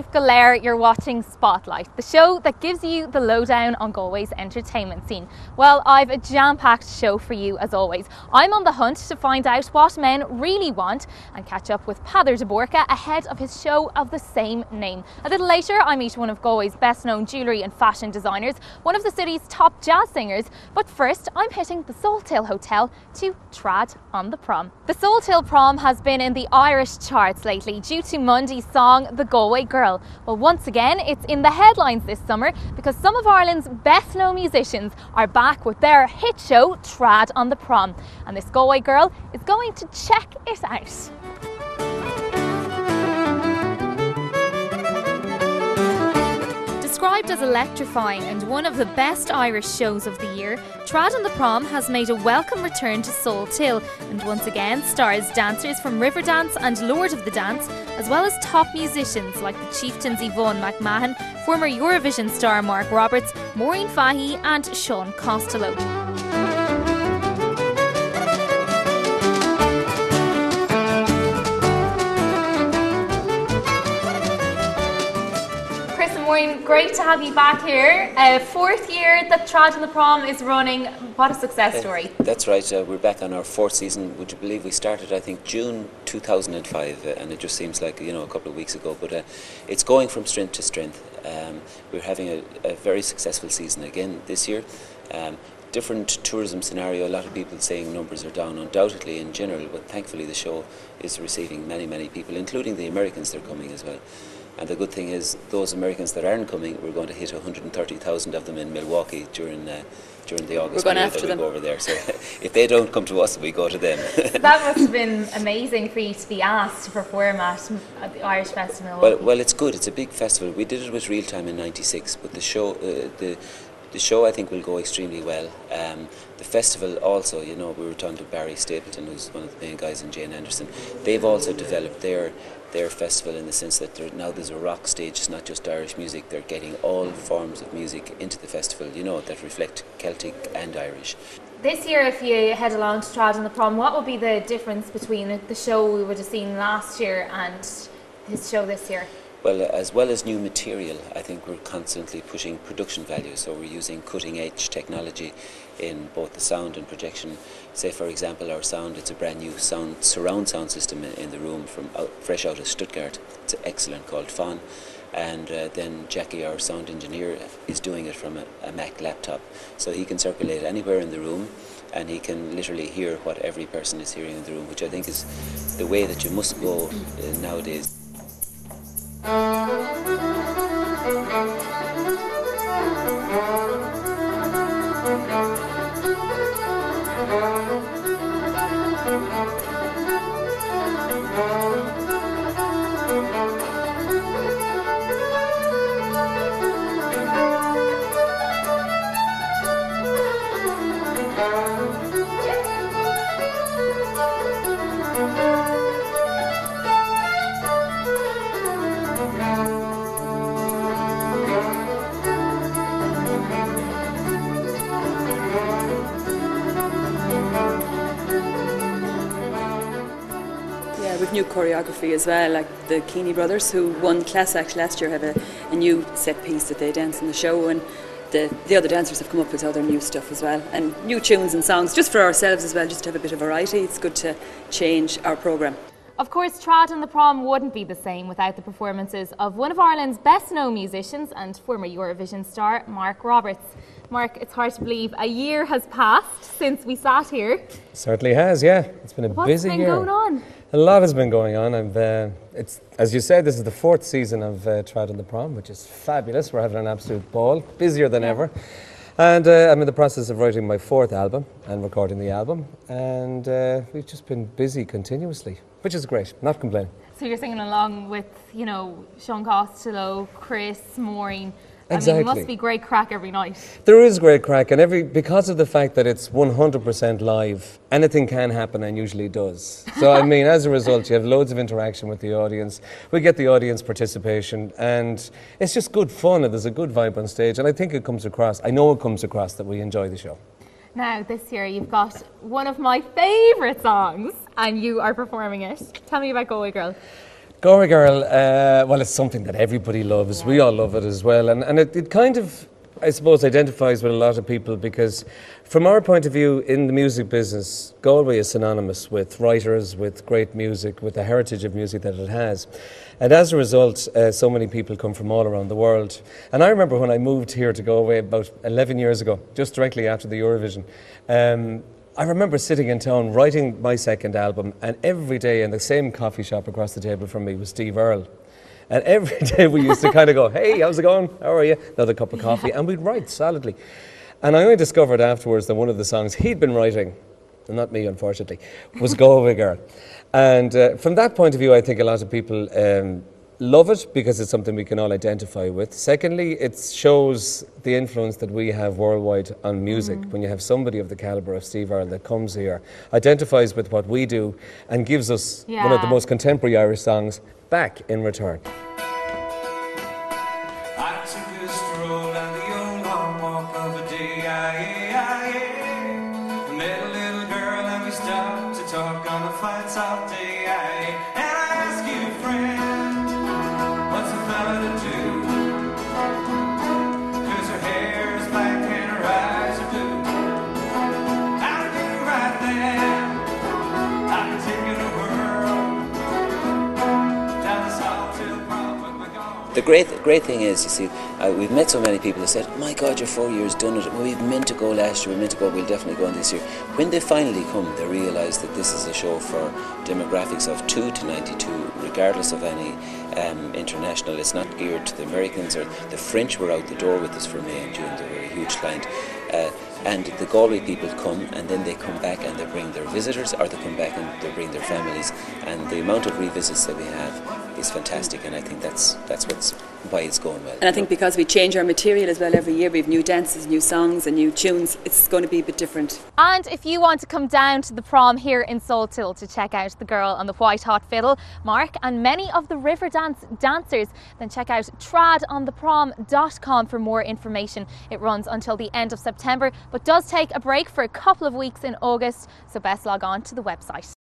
believe, Clare, you're watching Spotlight, the show that gives you the lowdown on Galway's entertainment scene. Well, I've a jam-packed show for you as always. I'm on the hunt to find out what men really want and catch up with Peadar de Borca ahead of his show of the same name. A little later, I meet one of Galway's best-known jewellery and fashion designers, one of the city's top jazz singers. But first, I'm hitting the Salthill Hotel to trad on the prom. The Salthill Prom has been in the Irish charts lately due to Mundy's song The Galway Girl. Well, once again, it's in the headlines this summer because some of Ireland's best known musicians are back with their hit show Trad on the Prom, and this Galway Girl is going to check it out. Described as electrifying and one of the best Irish shows of the year, Trad on the Prom has made a welcome return to Salthill and once again stars dancers from Riverdance and Lord of the Dance, as well as top musicians like the Chieftains Yvonne McMahon, former Eurovision star Mark Roberts, Maureen Fahey and Sean Costello. Maureen, great to have you back here. Fourth year that Trad on the Prom is running. What a success story. That's right. We're back on our fourth season. Would you believe we started, I think, June 2005, and it just seems like, a couple of weeks ago. But it's going from strength to strength. We're having a very successful season again this year. Different tourism scenario. A lot of people saying numbers are down, undoubtedly in general, but thankfully the show is receiving many people, including the Americans that are coming as well. And the good thing is, those Americans that aren't coming, we're going to hit 130,000 of them in Milwaukee during the August period that we go over there. So if they don't come to us, we go to them. That must have been amazing for you to be asked to perform at the Irish Festival. Well, it's good. It's a big festival. We did it with Real Time in '96, but the show I think will go extremely well. The festival also, we were talking to Barry Stapleton, who's one of the main guys in Jane Anderson. They've also developed their festival in the sense that now there's a rock stage. It's not just Irish music. They're getting all forms of music into the festival, that reflect Celtic and Irish. This year, if you head along to Trad on the Prom, what would be the difference between the show we would have seen last year and his show this year? Well as new material, I think we're constantly pushing production value. So we're using cutting-edge technology in both the sound and projection. Say, for example, our sound, it's a brand new surround sound system in the room fresh out of Stuttgart. It's excellent, called Fawn. And then Jackie, our sound engineer, is doing it from a Mac laptop. So he can circulate anywhere in the room and he can literally hear what every person is hearing in the room, which I think is the way that you must go nowadays. With new choreography as well, like the Keeney brothers, who won Class Act last year, have a new set piece that they dance in the show, and the other dancers have come up with other new stuff as well, and new tunes and songs just for ourselves as well, just to have a bit of variety. It's good to change our programme. Of course, Trad on the Prom wouldn't be the same without the performances of one of Ireland's best known musicians and former Eurovision star Mark Roberts. Mark, it's hard to believe a year has passed since we sat here. It certainly has, yeah. It's been a busy year. What's been going on? A lot has been going on. It's, as you said, this is the fourth season of Trad on the Prom, which is fabulous. We're having an absolute ball, busier than ever. And I'm in the process of writing my fourth album and recording the album. And we've just been busy continuously, which is great, not complaining. So you're singing along with, Sean Costello, Chris, Maureen. Exactly. I mean, it must be great crack every night. There is great crack, and because of the fact that it's 100% live, anything can happen and usually does. So, I mean, as a result, you have loads of interaction with the audience. We get the audience participation, and it's just good fun, and there's a good vibe on stage, and I think it comes across, I know it comes across that we enjoy the show. Now, this year you've got one of my favourite songs, and you are performing it. Tell me about Galway Girl. Galway Girl, well, it's something that everybody loves. We all love it as well. And it kind of, I suppose, identifies with a lot of people because from our point of view in the music business, Galway is synonymous with writers, with great music, with the heritage of music that it has. And as a result, so many people come from all around the world. And I remember when I moved here to Galway about 11 years ago, just directly after the Eurovision, I remember sitting in town writing my second album, and every day in the same coffee shop across the table from me was Steve Earle. And every day we used to kind of go, hey, how's it going? How are you? Another cup of coffee. And we'd write solidly. And I only discovered afterwards that one of the songs he'd been writing, and not me unfortunately, was Galway Girl. And from that point of view, I think a lot of people love it because it's something we can all identify with. Secondly, it shows the influence that we have worldwide on music. When you have somebody of the calibre of Steve Earle that comes here, identifies with what we do and gives us one of the most contemporary Irish songs back in return. I took a stroll down the old home walk of a day. I met a little girl and we stopped to talk on a fine soft day. And I asked you, friend, what's a fella to do? 'Cause her hair is black and her eyes are blue. How to do right there? I can take you to the world. Down the Salthill Prom with my gone. The great thing is, you see, we've met so many people that said, my God, you're 4 years done it. Well, we've meant to go last year, we meant to go, we'll definitely go on this year. When they finally come, they realise that this is a show for demographics of 2 to 92, regardless of any international. It's not geared to the Americans, or the French were out the door with us for May and June. They were a huge client. And the Galway people come, and then they come back and they bring their visitors, or they come back and they bring their families. And the amount of revisits that we have is fantastic, and I think that's why it's going well. And I think because we change our material as well every year, we have new dances, new songs and new tunes, it's going to be a bit different. And if you want to come down to the prom here in Salthill to check out the girl on the white hot fiddle, Mark, and many of the river dancers, then check out tradontheprom.com for more information. It runs until the end of September, but does take a break for a couple of weeks in August, so best log on to the website.